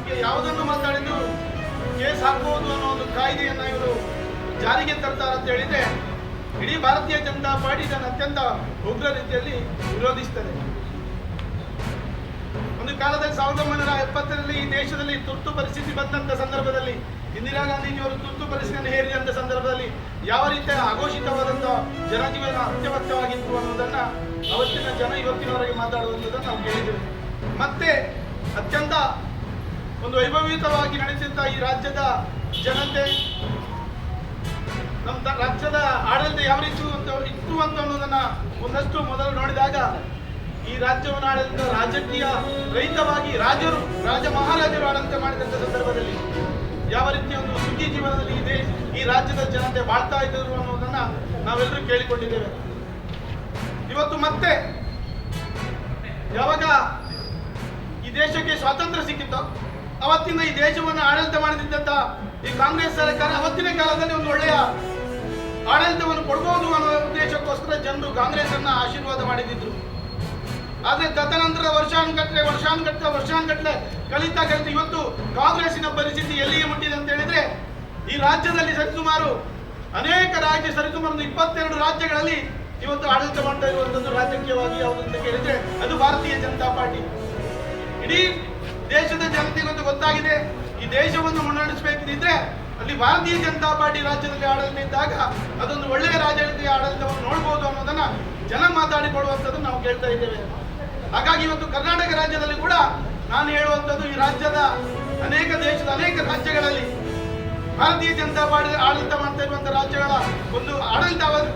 ಬಗ್ಗೆ ಯಾವುದನ್ನು ಮಾತಾಡಿದ್ರು ಕೇಸ್ ಹಾಕಬಹುದು ಅನ್ನೋ ಒಂದು ಕಾಯ್ದೆಯನ್ನು ಇವರು ಜಾರಿಗೆ ತರ್ತಾರೆ ಅಂತ ಹೇಳಿದ್ರೆ ಇಡೀ ಭಾರತೀಯ ಜನತಾ ಪಾರ್ಟಿ ಇದನ್ನು ಅತ್ಯಂತ ಉಗ್ರ ರೀತಿಯಲ್ಲಿ ವಿರೋಧಿಸುತ್ತದೆ. ಒಂದು ಕಾಲದಲ್ಲಿ 1970ರಲ್ಲಿ ಈ ದೇಶದಲ್ಲಿ ತುರ್ತು ಪರಿಸ್ಥಿತಿ ಬಂದಂತ ಸಂದರ್ಭದಲ್ಲಿ ಇಂದಿರಾ ಗಾಂಧೀಜಿಯವರು ತುರ್ತು ಪರಿಸ್ಥಿತಿಯನ್ನು ಹೇರಿದಂತ ಸಂದರ್ಭದಲ್ಲಿ ಯಾವ ರೀತಿಯ ಅಘೋಷಿತವಾದಂತಹ ಜನಜೀವನ ಅತ್ಯವಶ್ಯವಾಗಿತ್ತು ಅನ್ನೋದನ್ನ ಅವತ್ತಿನ ಜನ ಇವತ್ತಿನವರೆಗೆ ಮಾತಾಡುವಂಥದ್ದನ್ನು ನಾವು ಕೇಳಿದ್ದೇವೆ. ಮತ್ತೆ ಅತ್ಯಂತ ಒಂದು ವೈಭವೀತವಾಗಿ ನಡೆಸಿದ್ದ ಈ ರಾಜ್ಯದ ಜನತೆ, ನಮ್ಮ ರಾಜ್ಯದ ಆಡಳಿತ ಯಾವ ರೀತಿ ಇತ್ತು ಅಂತ ಅನ್ನೋದನ್ನ ಒಂದಷ್ಟು ಮೊದಲು ನೋಡಿದಾಗ ಈ ರಾಜ್ಯವನ್ನು ಆಡಳಿತ ರಾಜಕೀಯ ರಹಿತವಾಗಿ ರಾಜ ಮಹಾರಾಜರು ಆಡಳಿತ ಮಾಡಿದಂಥ ಸಂದರ್ಭದಲ್ಲಿ ಯಾವ ರೀತಿಯ ಒಂದು ಸುಖಿ ಜೀವನದಲ್ಲಿ ಈ ರಾಜ್ಯದ ಜನತೆ ಬಾಳ್ತಾ ಇದ್ದರು ಅನ್ನೋದನ್ನ ನಾವೆಲ್ಲರೂ ಕೇಳಿಕೊಂಡಿದ್ದೇವೆ. ಇವತ್ತು ಮತ್ತೆ ಯಾವಾಗ ಈ ದೇಶಕ್ಕೆ ಸ್ವಾತಂತ್ರ್ಯ ಸಿಕ್ಕಿತ್ತೋ ಅವತ್ತಿಂದ ಈ ದೇಶವನ್ನು ಆಡಳಿತ ಮಾಡಿದ್ದಂತ ಈ ಕಾಂಗ್ರೆಸ್ ಸರ್ಕಾರ ಅವತ್ತಿನ ಕಾಲದಲ್ಲಿ ಒಂದು ಒಳ್ಳೆಯ ಆಡಳಿತವನ್ನು ಕೊಡಬಹುದು ಅನ್ನೋ ಉದ್ದೇಶಕ್ಕೋಸ್ಕರ ಜನರು ಕಾಂಗ್ರೆಸ್ ಅನ್ನ ಆಶೀರ್ವಾದ ಮಾಡಿದ್ರು. ಆದ್ರೆ ತದನಂತರ ವರ್ಷಾನುಗಟ್ಟಲೆ ಕಲಿತಾ ಇವತ್ತು ಕಾಂಗ್ರೆಸ್ಸಿನ ಪರಿಸ್ಥಿತಿ ಎಲ್ಲಿಗೆ ಮುಟ್ಟಿದೆ ಅಂತ ಹೇಳಿದ್ರೆ ಈ ರಾಜ್ಯದಲ್ಲಿ ಸರಿಸುಮಾರು 22 ರಾಜ್ಯಗಳಲ್ಲಿ ಇವತ್ತು ಆಡಳಿತ ಮಾಡ್ತಾ ಇರುವಂತದ್ದು ರಾಜಕೀಯವಾಗಿ ಯಾವುದು ಅಂತ ಕೇಳಿದ್ರೆ ಅದು ಭಾರತೀಯ ಜನತಾ ಪಾರ್ಟಿ. ಇಡೀ ದೇಶದ ಜನತೆಗೆ ಗೊತ್ತಾಗಿದೆ ಈ ದೇಶವನ್ನು ಮುನ್ನಡೆಸಬೇಕಿದ್ರೆ ಅಲ್ಲಿ ಭಾರತೀಯ ಜನತಾ ಪಾರ್ಟಿ ರಾಜ್ಯದಲ್ಲಿ ಆಡಳಿತ ಇದ್ದಾಗ ಅದೊಂದು ಒಳ್ಳೆಯ ರಾಜಕೀಯ ಆಡಳಿತವನ್ನು ನೋಡಬಹುದು ಅನ್ನೋದನ್ನ ಜನ ಮಾತಾಡಿಕೊಳ್ಳುವಂಥದ್ದು ನಾವು ಕೇಳ್ತಾ ಇದ್ದೇವೆ. ಹಾಗಾಗಿ ಇವತ್ತು ಕರ್ನಾಟಕ ರಾಜ್ಯದಲ್ಲಿ ಕೂಡ ನಾನು ಹೇಳುವಂಥದ್ದು ಈ ರಾಜ್ಯದ ದೇಶದ ಅನೇಕ ರಾಜ್ಯಗಳಲ್ಲಿ ಭಾರತೀಯ ಜನತಾ ಪಾರ್ಟಿ ಆಡಳಿತ ಮಾಡ್ತಾ ಇರುವಂತಹ ರಾಜ್ಯಗಳ ಒಂದು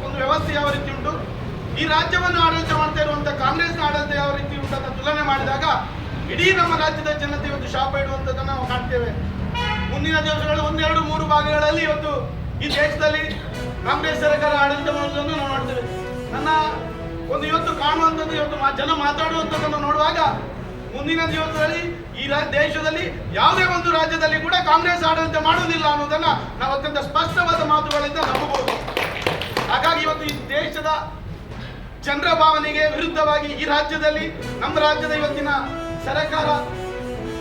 ಒಂದು ವ್ಯವಸ್ಥೆ ಯಾವ ರೀತಿ ಉಂಟು, ಈ ರಾಜ್ಯವನ್ನು ಆಡಳಿತ ಮಾಡ್ತಾ ಇರುವಂತಹ ಕಾಂಗ್ರೆಸ್ನ ಆಡಳಿತ ಯಾವ ರೀತಿ ಉಂಟು ಅಂತ ತುಲನೆ ಮಾಡಿದಾಗ ಇಡೀ ನಮ್ಮ ರಾಜ್ಯದ ಜನತೆ ಇವತ್ತು ಶಾಪ ಇಡುವಂಥದ್ದನ್ನು ನಾವು ಕಾಣ್ತೇವೆ. ಮುಂದಿನ ದಿವಸಗಳು 1-2-3 ಭಾಗಗಳಲ್ಲಿ ಇವತ್ತು ಈ ದೇಶದಲ್ಲಿ ಕಾಂಗ್ರೆಸ್ ಸರ್ಕಾರ ಆಡಳಿತ ಮಾಡುವುದನ್ನು ನಾವು ನೋಡ್ತೇವೆ. ನನ್ನ ಒಂದು ಇವತ್ತು ಕಾಣುವಂಥದ್ದು ಇವತ್ತು ಜನ ಮಾತಾಡುವಂಥದ್ದನ್ನು ನೋಡುವಾಗ ಮುಂದಿನ ದಿವಸದಲ್ಲಿ ಈ ದೇಶದಲ್ಲಿ ಯಾವುದೇ ಒಂದು ರಾಜ್ಯದಲ್ಲಿ ಕೂಡ ಕಾಂಗ್ರೆಸ್ ಆಡಳಿತ ಮಾಡುವುದಿಲ್ಲ ಅನ್ನೋದನ್ನ ನಾವು ಅತ್ಯಂತ ಸ್ಪಷ್ಟವಾದ ಮಾತುಗಳಿಂದ ನಂಬಬಹುದು. ಹಾಗಾಗಿ ಇವತ್ತು ಈ ದೇಶದ ಜನರ ಭಾವನೆಗೆ ವಿರುದ್ಧವಾಗಿ ಈ ರಾಜ್ಯದಲ್ಲಿ ನಮ್ಮ ರಾಜ್ಯದ ಇವತ್ತಿನ ಸರ್ಕಾರ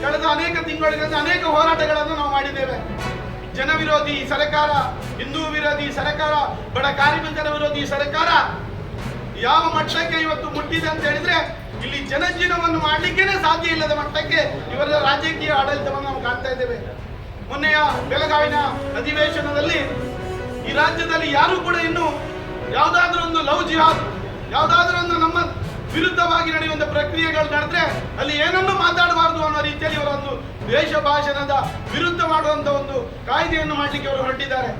ಕಳೆದ ಅನೇಕ ತಿಂಗಳಿಂದ ಅನೇಕ ಹೋರಾಟಗಳನ್ನು ನಾವು ಮಾಡಿದ್ದೇವೆ. ಜನ ವಿರೋಧಿ ಸರ್ಕಾರ, ಹಿಂದೂ ವಿರೋಧಿ ಸರ್ಕಾರ, ಬಡ ಕಾರ್ಮಿಕರ ವಿರೋಧಿ ಸರ್ಕಾರ ಯಾವ ಮಟ್ಟಕ್ಕೆ ಇವತ್ತು ಮುಟ್ಟಿದೆ ಅಂತ ಹೇಳಿದ್ರೆ ಇಲ್ಲಿ ಜನಜೀವನವನ್ನು ಮಾಡಲಿಕ್ಕೇನೆ ಸಾಧ್ಯ ಇಲ್ಲದ ಮಟ್ಟಕ್ಕೆ ಇವರ ರಾಜಕೀಯ ಆಡಳಿತವನ್ನು ನಾವು ಕಾಣ್ತಾ ಇದ್ದೇವೆ. ಮೊನ್ನೆಯ ಬೆಳಗಾವಿನ ಅಧಿವೇಶನದಲ್ಲಿ ಈ ರಾಜ್ಯದಲ್ಲಿ ಯಾರು ಕೂಡ ಇನ್ನು ಯಾವುದಾದ್ರೂ ಒಂದು ಲವ್ ಜಿಹಾದ್, ಯಾವುದಾದ್ರೂ ಒಂದು ನಮ್ಮ ವಿರುದ್ಧವಾಗಿ ನಡೆಯುವಂತ ಪ್ರಕ್ರಿಯೆಗಳು ನಡೆದ್ರೆ ಅಲ್ಲಿ ಏನನ್ನು ಮಾತಾಡಬಾರದು ಅನ್ನೋ ರೀತಿಯಲ್ಲಿ ಇವರೊಂದು ದ್ವೇಷ ಭಾಷಣದ ವಿರುದ್ಧ ಮಾಡುವಂತ ಒಂದು ಕಾಯ್ದೆಯನ್ನು ಮಾಡಲಿಕ್ಕೆ ಅವರು ಹೊರಟಿದ್ದಾರೆ.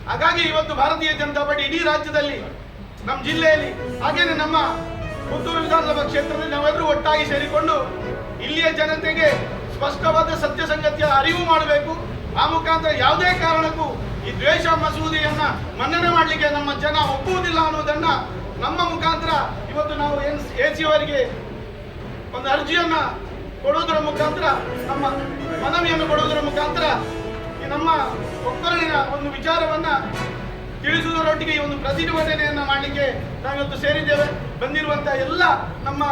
ಹಾಗಾಗಿ ಇವತ್ತು ಭಾರತೀಯ ಜನತಾ ಪಾರ್ಟಿ ಇಡೀ ರಾಜ್ಯದಲ್ಲಿ, ನಮ್ಮ ಜಿಲ್ಲೆಯಲ್ಲಿ, ಹಾಗೇನೆ ನಮ್ಮ ಪುತ್ತೂರು ವಿಧಾನಸಭಾ ಕ್ಷೇತ್ರದಲ್ಲಿ ನಾವೆಲ್ಲರೂ ಒಟ್ಟಾಗಿ ಸೇರಿಕೊಂಡು ಇಲ್ಲಿಯ ಜನತೆಗೆ ಸ್ಪಷ್ಟವಾದ ಸತ್ಯ ಸಂಗತಿಯ ಅರಿವು ಮಾಡಬೇಕು. ಆ ಮುಖಾಂತರ ಯಾವುದೇ ಕಾರಣಕ್ಕೂ ಈ ದ್ವೇಷ ಮಸೂದೆಯನ್ನ ಮನ್ನಣೆ ಮಾಡಲಿಕ್ಕೆ ನಮ್ಮ ಜನ ಒಪ್ಪುವುದಿಲ್ಲ ಅನ್ನೋದನ್ನ ನಮ್ಮ ಮುಖಾಂತರ ಇವತ್ತು ನಾವು AC ಅವರಿಗೆ ಒಂದು ಅರ್ಜಿಯನ್ನ ಕೊಡುವುದರ ಮುಖಾಂತರ, ನಮ್ಮ ಮನವಿಯನ್ನು ಕೊಡುವುದರ ಮುಖಾಂತರ ಈ ನಮ್ಮ ಒಕ್ಕಲಿನ ಒಂದು ವಿಚಾರವನ್ನ ತಿಳಿಸುವುದರೊಟ್ಟಿಗೆ ಈ ಒಂದು ಪ್ರತಿಭಟನೆಯನ್ನ ಮಾಡಲಿಕ್ಕೆ ನಾವಿವತ್ತು ಸೇರಿದ್ದೇವೆ. ಬಂದಿರುವಂತಹ ಎಲ್ಲ ನಮ್ಮ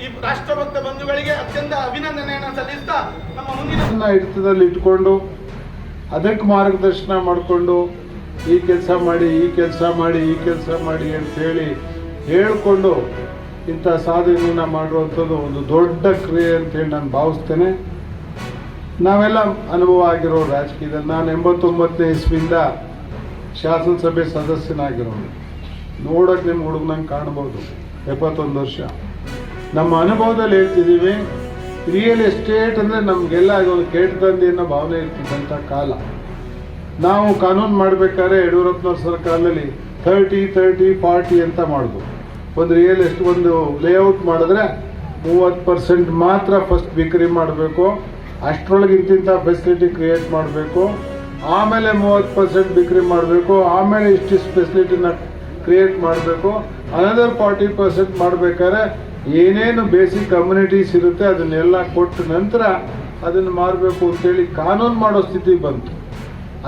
ಈ ರಾಷ್ಟ್ರಭಕ್ತ ಬಂಧುಗಳಿಗೆ ಅತ್ಯಂತ ಅಭಿನಂದನೆಯನ್ನು ಸಲ್ಲಿಸ್ತಾ ನಮ್ಮ ಮುಂದಿನ ಹಿಡಿತದಲ್ಲಿ ಇಟ್ಕೊಂಡು ಅದಕ್ಕೆ ಮಾರ್ಗದರ್ಶನ ಮಾಡಿಕೊಂಡು ಈ ಕೆಲಸ ಮಾಡಿ ಅಂತ ಹೇಳಿ ಹೇಳಿಕೊಂಡು ಇಂಥ ಸಾಧನೆಯನ್ನು ಮಾಡಿರುವಂಥದ್ದು ಒಂದು ದೊಡ್ಡ ಕ್ರಿಯೆ ಅಂತೇಳಿ ನಾನು ಭಾವಿಸ್ತೇನೆ. ನಾವೆಲ್ಲ ಅನುಭವ ಆಗಿರೋ ರಾಜಕೀಯದಲ್ಲಿ ನಾನು 89ನೇ ಇಸ್ವಿಯಿಂದ ಶಾಸನಸಭೆ ಸದಸ್ಯನಾಗಿರೋನು. ನೋಡೋಕೆ ನಿಮ್ಮ ಹುಡುಗನಂಗೆ ಕಾಣ್ಬೋದು, 71 ವರ್ಷ. ನಮ್ಮ ಅನುಭವದಲ್ಲಿ ಹೇಳ್ತಿದ್ದೀವಿ, ರಿಯಲ್ ಎಸ್ಟೇಟ್ ಅಂದರೆ ನಮಗೆಲ್ಲ ಒಂದು ಕೆಟ್ಟದಂದಿ ಅನ್ನೋ ಭಾವನೆ ಇರ್ತಿದ್ದಂಥ ಕಾಲ. ನಾವು ಕಾನೂನು ಮಾಡಬೇಕಾದ್ರೆ ಯಡಿಯೂರಪ್ಪನವ್ರ ಸರ್ಕಾರದಲ್ಲಿ 30-40 ಅಂತ ಮಾಡಿದ್ರು. ಒಂದು ರಿಯಲ್ ಎಸ್ಟೇಟ್ ಒಂದು ಲೇಔಟ್ ಮಾಡಿದ್ರೆ 30% ಮಾತ್ರ ಫಸ್ಟ್ ಬಿಕ್ರಿ ಮಾಡಬೇಕು, ಅಷ್ಟರೊಳಗೆ ಇಂತಿಂಥ ಫೆಸಿಲಿಟಿ ಕ್ರಿಯೇಟ್ ಮಾಡಬೇಕು, ಆಮೇಲೆ 30% ಬಿಕ್ರಿ ಮಾಡಬೇಕು, ಆಮೇಲೆ ಇಷ್ಟು ಫೆಸಿಲಿಟಿನ ಕ್ರಿಯೇಟ್ ಮಾಡಬೇಕು, ಅನದರ್ 40% ಮಾಡಬೇಕಾದ್ರೆ ಏನೇನು ಬೇಸಿಕ್ ಕಮ್ಯುನಿಟೀಸ್ ಇರುತ್ತೆ ಅದನ್ನೆಲ್ಲ ಕೊಟ್ಟ ನಂತರ ಅದನ್ನು ಮಾರಬೇಕು ಅಂತೇಳಿ ಕಾನೂನು ಮಾಡೋ ಸ್ಥಿತಿ ಬಂತು.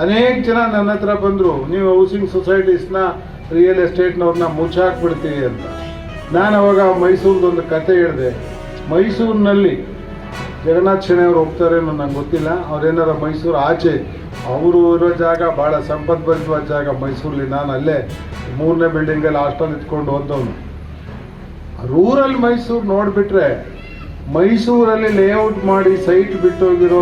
ಅನೇಕ ಜನ ನನ್ನ ಹತ್ರ ಬಂದರು, ನೀವು ಹೌಸಿಂಗ್ ಸೊಸೈಟೀಸ್ನ ರಿಯಲ್ ಎಸ್ಟೇಟ್ನವ್ರನ್ನ ಮುಚ್ಚಾಕ್ಬಿಡ್ತೀವಿ ಅಂತ. ನಾನು ಅವಾಗ ಮೈಸೂರದೊಂದು ಕತೆ ಹೇಳಿದೆ. ಮೈಸೂರಿನಲ್ಲಿ ಜಗನ್ನಾಥ್ ಶೆಣೈ ಅವ್ರು ಹೋಗ್ತಾರೇನೋ ನಂಗೆ ಗೊತ್ತಿಲ್ಲ. ಅವ್ರೇನಾರ ಮೈಸೂರು ಆಚೆ ಅವರು ಇರೋ ಜಾಗ ಭಾಳ ಸಂಪದ್ಭರಿತವಾದ ಜಾಗ ಮೈಸೂರಲ್ಲಿ. ನಾನು ಅಲ್ಲೇ 3ನೇ ಬಿಲ್ಡಿಂಗಲ್ಲಿ ಹಾಸ್ಟೆಲ್ ಇಟ್ಕೊಂಡು ಓದೋನು. ರೂರಲ್ ಮೈಸೂರು ನೋಡಿಬಿಟ್ರೆ ಮೈಸೂರಲ್ಲಿ ಲೇಔಟ್ ಮಾಡಿ ಸೈಟ್ ಬಿಟ್ಟೋಗಿರೋ